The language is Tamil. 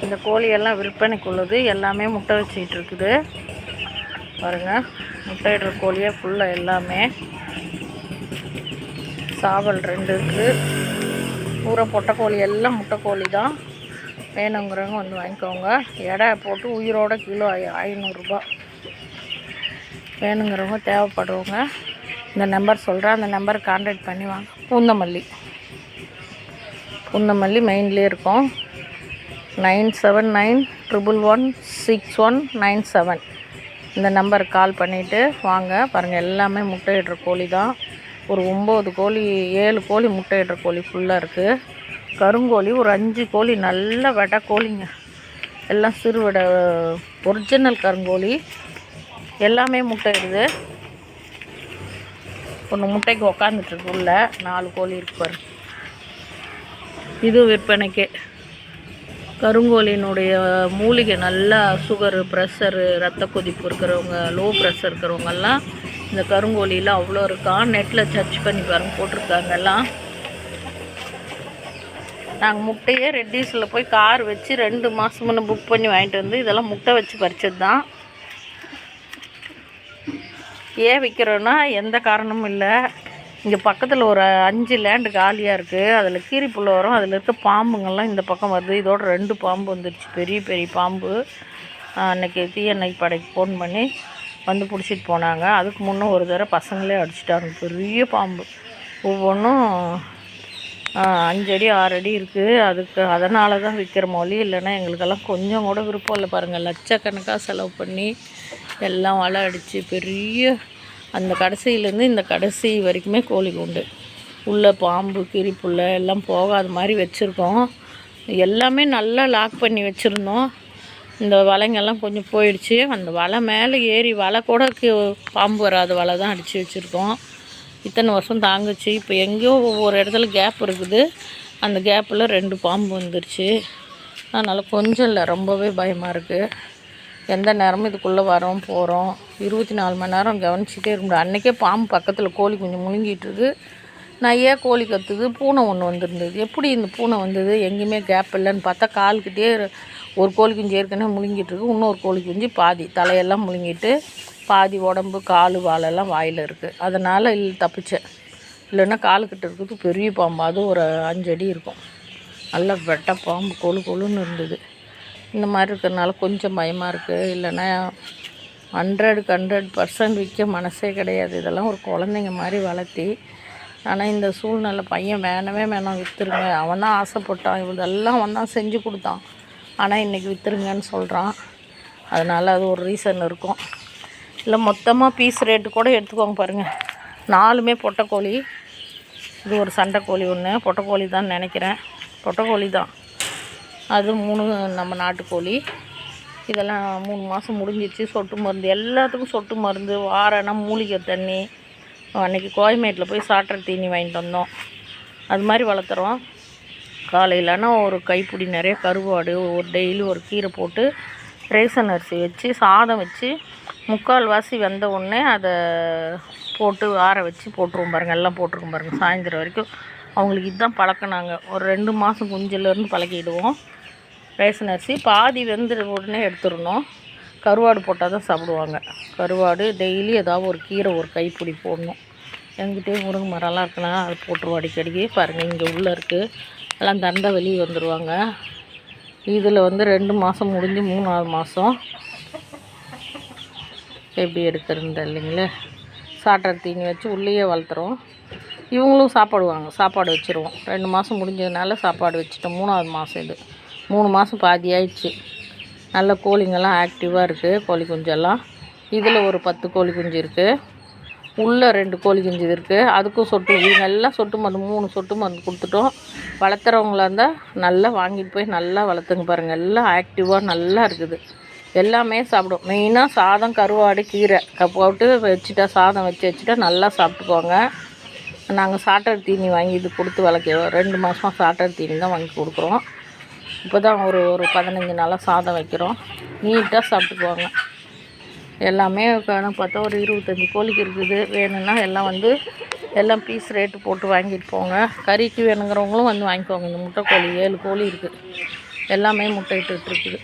இந்த கோழியெல்லாம் விற்பனைக்கு உள்ளது. எல்லாமே முட்டை வச்சுக்கிட்டு இருக்குது பாருங்கள். முட்டையிடுற கோழியே ஃபுல்லாக எல்லாமே. சாவல் 2 இருக்குது. பூரா பொட்டை கோழி எல்லாம் முட்டை கோழி தான். வேணுங்கிறவங்க வந்து வாங்கிக்கோங்க. எடை போட்டு உயிரோட கிலோ 500 ரூபா. வேணுங்கிறவங்க தேவைப்படுறவங்க இந்த நம்பர் சொல்கிறேன், அந்த நம்பருக்கு கான்டாக்ட் பண்ணி வாங்க. பூந்தமல்லி மெயின்லேயே இருக்கும். 9791116197 இந்த நம்பருக்கு கால் பண்ணிவிட்டு வாங்க. பாருங்கள், எல்லாமே முட்டையிடுற கோழி தான். ஒரு 9 கோழி 7 கோழி முட்டையிடுற கோழி ஃபுல்லாக இருக்குது. கருங்கோழி ஒரு 5 கோழி நல்ல வெடை கோழிங்க. எல்லாம் சிறுவிட ஒரிஜினல் கருங்கோழி. எல்லாமே முட்டையிடுது. ஒன்று முட்டைக்கு உக்காந்துட்டுருக்கு. உள்ள 4 கோழி இருக்கு பாரு. இது விற்பனைக்கே. கருங்கோழியினுடைய மூலிகை நல்லா சுகரு, ப்ரெஷரு, ரத்த கொதிப்பு இருக்கிறவங்க, லோ ப்ரெஷர் இருக்கிறவங்கெல்லாம் இந்த கருங்கோழியில் அவ்வளோ இருக்கான். நெட்டில் சர்ச் பண்ணி பாருங்க, போட்டிருக்காங்க எல்லாம். நாங்கள் முட்டையே ரெட்டிஸில் போய் கார் வச்சு 2 மாதம் முன்னே புக் பண்ணி வாங்கிட்டு வந்து இதெல்லாம் முட்டை வச்சு பறிச்சது தான். ஏன் விற்கிறோன்னா எந்த காரணமும் இல்லை. இங்கே பக்கத்தில் ஒரு 5 லேண்டு காலியாக இருக்குது. அதில் கீரிப்புள்ள வரும். அதில் இருக்க பாம்புங்கள்லாம் இந்த பக்கம் வருது. இதோட 2 பாம்பு வந்துடுச்சு, பெரிய பெரிய பாம்பு. அன்றைக்கி தீயணை படைக்கு ஃபோன் பண்ணி வந்து பிடிச்சிட்டு போனாங்க. அதுக்கு முன்னே ஒரு தடவை பசங்களே அடிச்சிட்டாங்க. பெரிய பாம்பு ஒவ்வொன்றும் 5 அடி 6 அடி இருக்குது. அதனால தான் விற்கிற மொழி. இல்லைன்னா எங்களுக்கெல்லாம் கொஞ்சம் கூட விருப்பம் இல்லை பாருங்கள். லட்சக்கணக்காக செலவு பண்ணி எல்லாம் வலை அடித்து பெரிய அந்த கடைசியிலேருந்து இந்த கடைசி வரைக்குமே கோழி உண்டு. உள்ள பாம்பு கிரிப்புள்ள எல்லாம் போகாத மாதிரி வச்சுருக்கோம். எல்லாமே நல்லா லாக் பண்ணி வச்சுருந்தோம். இந்த வலைங்கெல்லாம் கொஞ்சம் போயிடுச்சு. அந்த வலை மேலே ஏறி வலை கூட பாம்பு வராத வலை தான் அடித்து வச்சுருக்கோம். இத்தனை வருஷம் தாங்குச்சு. இப்போ எங்கேயோ ஒவ்வொரு இடத்துல கேப் இருக்குது. அந்த கேப்பில் 2 பாம்பு வந்துருச்சு. அதனால் கொஞ்சம் இல்லை, ரொம்பவே பயமாக இருக்குது. எந்த நேரமும் இதுக்குள்ளே வரோம் போகிறோம். 24 மணி நேரம் கவனிச்சிட்டே இருக்க. அன்றைக்கே பாம்பு பக்கத்தில் கோழி கொஞ்சம் முழுங்கிட்டுருக்கு. நான் ஏன் கோழி கற்றுது, பூனை ஒன்று வந்துருந்தது. எப்படி இந்த பூனை வந்தது, எங்கேயுமே கேப் இல்லைன்னு பார்த்தா கால்கிட்டே ஒரு கோழி குஞ்சு ஏற்கனவே முழுங்கிட்டுருக்கு. இன்னொரு கோழி குஞ்சு பாதி தலையெல்லாம் முழுங்கிட்டு பாதி உடம்பு கால் வாலெல்லாம் வாயில் இருக்குது. அதனால் தப்பிச்சேன். இல்லைன்னா காலுக்கிட்ட இருக்கிறது பெரிய பாம்பு. அதுவும் ஒரு 5 அடி இருக்கும். நல்ல வெட்டை பாம்பு கொழுன்னு இருந்தது. இந்த மாதிரி இருக்கிறதுனால கொஞ்சம் பயமாக இருக்குது. இல்லைன்னா 100% விற்க மனசே கிடையாது. இதெல்லாம் ஒரு குழந்தைங்க மாதிரி வளர்த்தி. ஆனால் இந்த சூழ்நிலை பையன் வேணாம் விற்றுருங்க. அவன் தான் ஆசைப்பட்டான். இதெல்லாம் அவன் தான் செஞ்சு கொடுத்தான். ஆனால் இன்றைக்கி விற்றுருங்கன்னு சொல்கிறான். அதனால் அது ஒரு ரீசன் இருக்கும். இல்லை மொத்தமாக பீஸ் ரேட்டு கூட எடுத்துக்கோங்க பாருங்கள். 4மே பொட்டைக்கோழி. இது ஒரு சண்டைக்கோழி ஒன்று, பொட்டைக்கோழி தான் நினைக்கிறேன். பொட்டைக்கோழி தான். அது 3 நம்ம நாட்டுக்கோழி. இதெல்லாம் 3 மாதம் முடிஞ்சிச்சு. சொட்டு மருந்து எல்லாத்துக்கும் சொட்டு மருந்து, வாரம்னா மூலிகை தண்ணி. அன்றைக்கி கோயம்பேட்டில் போய் சாட்டர் தீனி வாங்கிட்டு வந்தோம். அது மாதிரி வளர்த்துறோம். காலையிலனா ஒரு கைப்பிடி நிறைய கருவாடு, ஒரு டெய்லி ஒரு கீரை போட்டு ரேசன் அரிசி வச்சு சாதம் வச்சு 3/4 வெந்த உடனே அதை போட்டு ஆற வச்சு போட்டுருவோம் பாருங்கள். எல்லாம் போட்டிருக்கோம் பாருங்கள். சாயந்தரம் வரைக்கும் அவங்களுக்கு இதுதான் பழக்கினாங்க. ஒரு 2 மாதம் குஞ்சிலேருந்து பழக்கிடுவோம். ரேசன் அரிசி பாதி வெந்து உடனே எடுத்துடணும். கருவாடு போட்டால் தான் சாப்பிடுவாங்க. கருவாடு டெய்லி ஏதாவது ஒரு கீரை ஒரு கைப்பிடி போடணும். எங்கிட்டே முருங்கை மரம்லாம் இருக்குன்னா அது போட்டுருவோம் அடிக்கடிக்கு. பாருங்கள், இங்கே உள்ளே இருக்குது. எல்லாம் தண்டை வெளியே வந்துடுவாங்க. இதில் 2 மாதம் முடிஞ்சு 3ஆவது மாதம் எப்படி எடுக்கிறது இல்லைங்களே. சாட்டர் தீனி வச்சு உள்ளேயே வளர்த்துறோம். இவங்களும் சாப்பாடுவாங்க. சாப்பாடு வச்சுருவோம். 2 மாதம் முடிஞ்சதுனால சாப்பாடு வச்சுட்டோம். 3ஆவது மாதம் இது. 3 மாதம் பாதி ஆயிடுச்சு. நல்ல கோழிங்கெல்லாம் ஆக்டிவாக இருக்குது. கோழி குஞ்செல்லாம் இதில் ஒரு 10 கோழி குஞ்சு இருக்குது. உள்ளே 2 கோழி குஞ்சு இருக்குது. அதுக்கும் இவங்கெல்லாம் சொட்டு மருந்து 3 சொட்டு மருந்து கொடுத்துட்டோம். வளர்த்துறவங்களா இருந்தால் நல்லா வாங்கிட்டு போய் நல்லா வளர்த்துங்க பாருங்கள். எல்லாம் ஆக்டிவாக நல்லா இருக்குது. எல்லாமே சாப்பிடும். மெயினாக சாதம், கருவாடு, கீரை போட்டு வச்சுட்டா, சாதம் வச்சுட்டா நல்லா சாப்பிட்டுக்குவாங்க. நாங்கள் சாட்டர் தீனி வாங்கி இது கொடுத்து வளர்க்கிறோம். 2 மாதமாக சாட்டர் தீனி தான் வாங்கி கொடுக்குறோம். இப்போ தான் ஒரு 15 நாளாக சாதம் வைக்கிறோம். நீட்டாக சாப்பிட்டுக்குவாங்க. எல்லாமே கணக்கு பார்த்தா ஒரு 25 கோழிக்கு இருக்குது. வேணும்னா எல்லாம் பீஸ் ரேட்டு போட்டு வாங்கிட்டு போங்க. கறிக்கு வேணுங்கிறவங்களும் வந்து வாங்கிக்கோங்க. இந்த முட்டைக்கோழி 7 கோழி இருக்குது. எல்லாமே முட்டையிட்டுருக்குது.